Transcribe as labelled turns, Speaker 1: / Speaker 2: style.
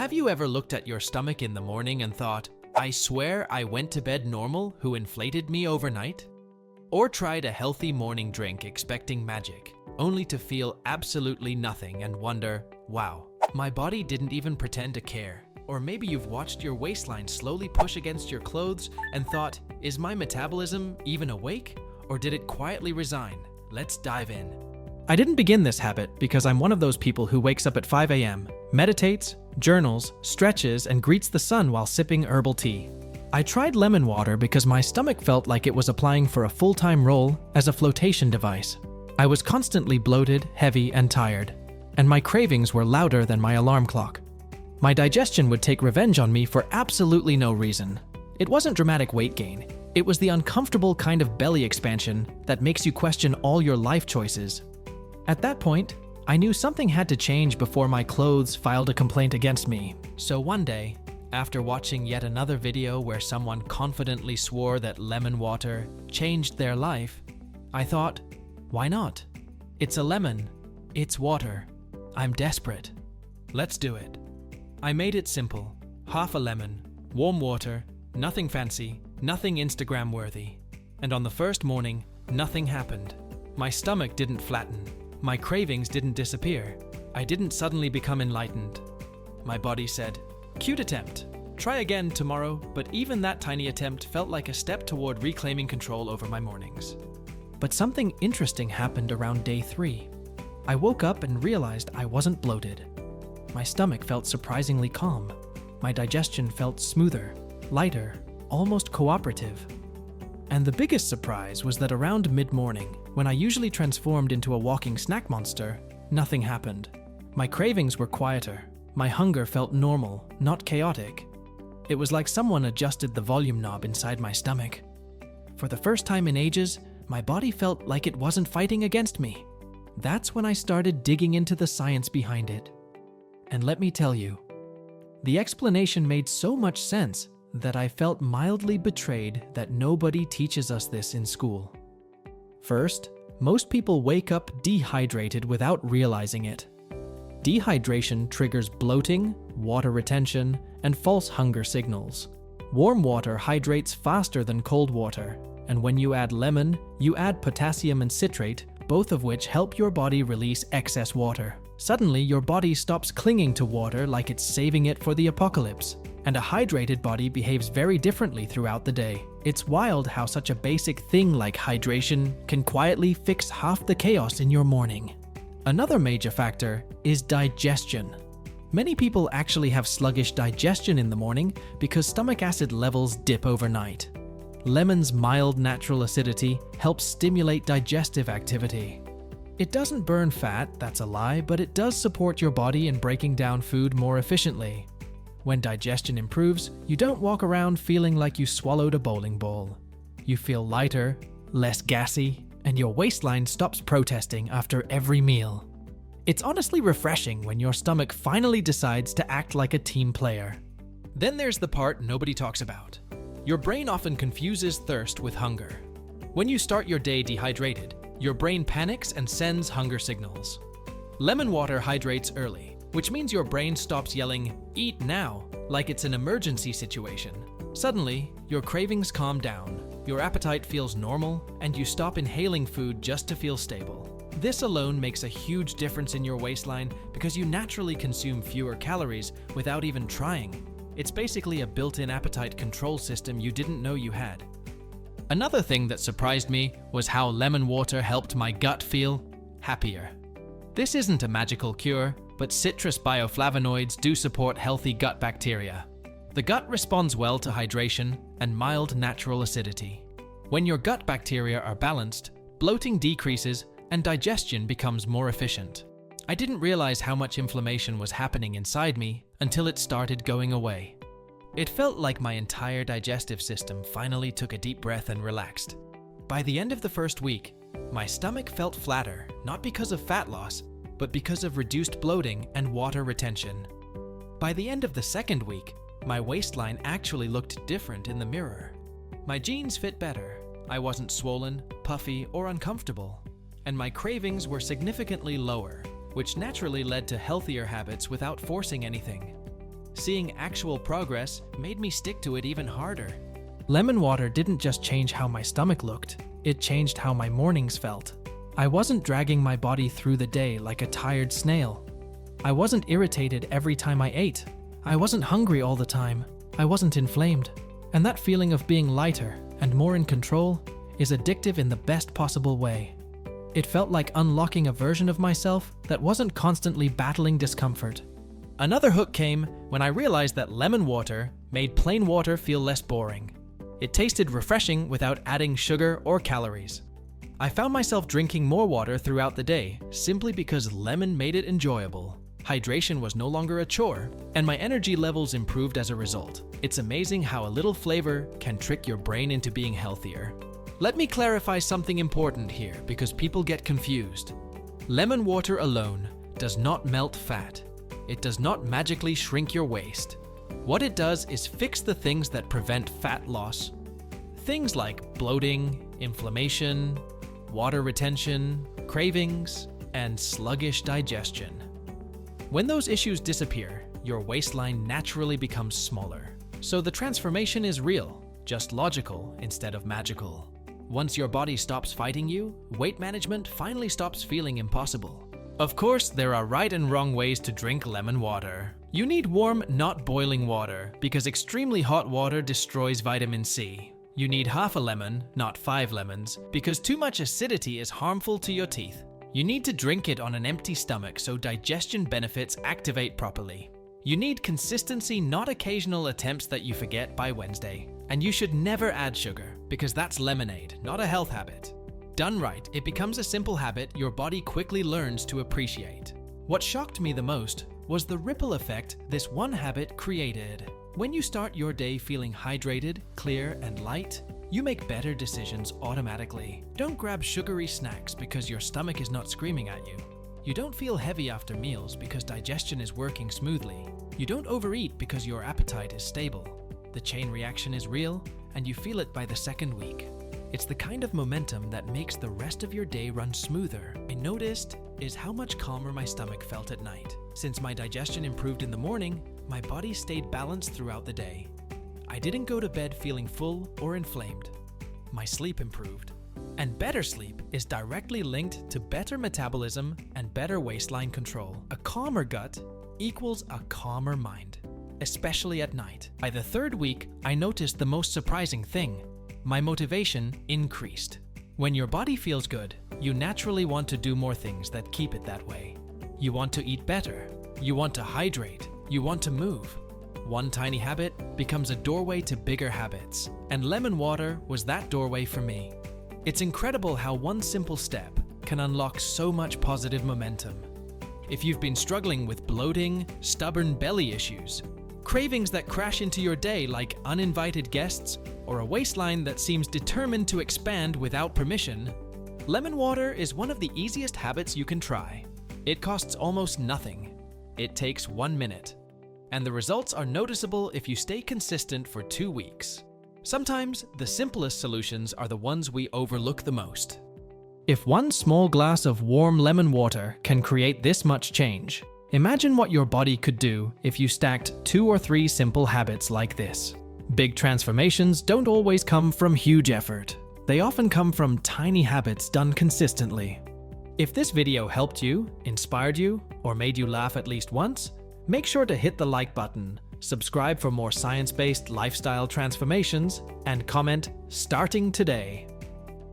Speaker 1: Have you ever looked at your stomach in the morning and thought, I swear I went to bed normal, who inflated me overnight? Or tried a healthy morning drink expecting magic, only to feel absolutely nothing and wonder, wow, my body didn't even pretend to care. Or maybe you've watched your waistline slowly push against your clothes and thought, is my metabolism even awake? Or did it quietly resign? Let's dive in. I didn't begin this habit because I'm one of those people who wakes up at 5 a.m., meditates, journals, stretches, and greets the sun while sipping herbal tea. I tried lemon water because my stomach felt like it was applying for a full-time role as a flotation device. I was constantly bloated, heavy, and tired, and my cravings were louder than my alarm clock. My digestion would take revenge on me for absolutely no reason. It wasn't dramatic weight gain. It was the uncomfortable kind of belly expansion that makes you question all your life choices. At that point, I knew something had to change before my clothes filed a complaint against me. So one day, after watching yet another video where someone confidently swore that lemon water changed their life, I thought, why not? It's a lemon. It's water. I'm desperate. Let's do it. I made it simple. Half a lemon, warm water, nothing fancy, nothing Instagram worthy. And on the first morning, nothing happened. My stomach didn't flatten. My cravings didn't disappear. I didn't suddenly become enlightened. My body said, cute attempt. Try again tomorrow, but even that tiny attempt felt like a step toward reclaiming control over my mornings. But something interesting happened around day 3. I woke up and realized I wasn't bloated. My stomach felt surprisingly calm. My digestion felt smoother, lighter, almost cooperative. And the biggest surprise was that around mid-morning, when I usually transformed into a walking snack monster, nothing happened. My cravings were quieter. My hunger felt normal, not chaotic. It was like someone adjusted the volume knob inside my stomach. For the first time in ages, my body felt like it wasn't fighting against me. That's when I started digging into the science behind it. And let me tell you, the explanation made so much sense that I felt mildly betrayed that nobody teaches us this in school. First, most people wake up dehydrated without realizing it. Dehydration triggers bloating, water retention, and false hunger signals. Warm water hydrates faster than cold water, and when you add lemon, you add potassium and citrate, both of which help your body release excess water. Suddenly, your body stops clinging to water like it's saving it for the apocalypse, and a hydrated body behaves very differently throughout the day. It's wild how such a basic thing like hydration can quietly fix half the chaos in your morning. Another major factor is digestion. Many people actually have sluggish digestion in the morning because stomach acid levels dip overnight. Lemon's mild natural acidity helps stimulate digestive activity. It doesn't burn fat, that's a lie, but it does support your body in breaking down food more efficiently. When digestion improves, you don't walk around feeling like you swallowed a bowling ball. You feel lighter, less gassy, and your waistline stops protesting after every meal. It's honestly refreshing when your stomach finally decides to act like a team player. Then there's the part nobody talks about. Your brain often confuses thirst with hunger. When you start your day dehydrated, your brain panics and sends hunger signals. Lemon water hydrates early, which means your brain stops yelling, "Eat now," like it's an emergency situation. Suddenly, your cravings calm down, your appetite feels normal, and you stop inhaling food just to feel stable. This alone makes a huge difference in your waistline because you naturally consume fewer calories without even trying. It's basically a built-in appetite control system you didn't know you had. Another thing that surprised me was how lemon water helped my gut feel happier. This isn't a magical cure, but citrus bioflavonoids do support healthy gut bacteria. The gut responds well to hydration and mild natural acidity. When your gut bacteria are balanced, bloating decreases and digestion becomes more efficient. I didn't realize how much inflammation was happening inside me until it started going away. It felt like my entire digestive system finally took a deep breath and relaxed. By the end of the first week, my stomach felt flatter, not because of fat loss, but because of reduced bloating and water retention. By the end of the second week, my waistline actually looked different in the mirror. My jeans fit better, I wasn't swollen, puffy, or uncomfortable, and my cravings were significantly lower, which naturally led to healthier habits without forcing anything. Seeing actual progress made me stick to it even harder.
Speaker 2: Lemon water didn't just change how my stomach looked, it changed how my mornings felt. I wasn't dragging my body through the day like a tired snail. I wasn't irritated every time I ate. I wasn't hungry all the time. I wasn't inflamed. And that feeling of being lighter and more in control is addictive in the best possible way. It felt like unlocking a version of myself that wasn't constantly battling discomfort.
Speaker 1: Another hook came when I realized that lemon water made plain water feel less boring. It tasted refreshing without adding sugar or calories. I found myself drinking more water throughout the day simply because lemon made it enjoyable. Hydration was no longer a chore, and my energy levels improved as a result. It's amazing how a little flavor can trick your brain into being healthier. Let me clarify something important here because people get confused. Lemon water alone does not melt fat. It does not magically shrink your waist. What it does is fix the things that prevent fat loss. Things like bloating, inflammation, water retention, cravings, and sluggish digestion. When those issues disappear, your waistline naturally becomes smaller. So the transformation is real, just logical instead of magical. Once your body stops fighting you, weight management finally stops feeling impossible. Of course, there are right and wrong ways to drink lemon water. You need warm, not boiling water, because extremely hot water destroys vitamin C. You need half a lemon, not 5 lemons, because too much acidity is harmful to your teeth. You need to drink it on an empty stomach so digestion benefits activate properly. You need consistency, not occasional attempts that you forget by Wednesday. And you should never add sugar, because that's lemonade, not a health habit. Done right, it becomes a simple habit your body quickly learns to appreciate. What shocked me the most was the ripple effect this one habit created. When you start your day feeling hydrated, clear, and light, you make better decisions automatically. Don't grab sugary snacks because your stomach is not screaming at you. You don't feel heavy after meals because digestion is working smoothly. You don't overeat because your appetite is stable. The chain reaction is real, and you feel it by the second week. It's the kind of momentum that makes the rest of your day run smoother. I noticed is how much calmer my stomach felt at night. Since my digestion improved in the morning, my body stayed balanced throughout the day. I didn't go to bed feeling full or inflamed. My sleep improved. And better sleep is directly linked to better metabolism and better waistline control. A calmer gut equals a calmer mind, especially at night. By the third week, I noticed the most surprising thing. My motivation increased. When your body feels good, you naturally want to do more things that keep it that way. You want to eat better. You want to hydrate. You want to move. One tiny habit becomes a doorway to bigger habits, and lemon water was that doorway for me. It's incredible how one simple step can unlock so much positive momentum. If you've been struggling with bloating, stubborn belly issues, cravings that crash into your day like uninvited guests, or a waistline that seems determined to expand without permission, lemon water is one of the easiest habits you can try. It costs almost nothing. It takes 1 minute. And the results are noticeable if you stay consistent for 2 weeks. Sometimes, the simplest solutions are the ones we overlook the most. If one small glass of warm lemon water can create this much change, imagine what your body could do if you stacked 2 or 3 simple habits like this. Big transformations don't always come from huge effort. They often come from tiny habits done consistently. If this video helped you, inspired you, or made you laugh at least once, make sure to hit the like button, subscribe for more science-based lifestyle transformations, and comment "Starting today."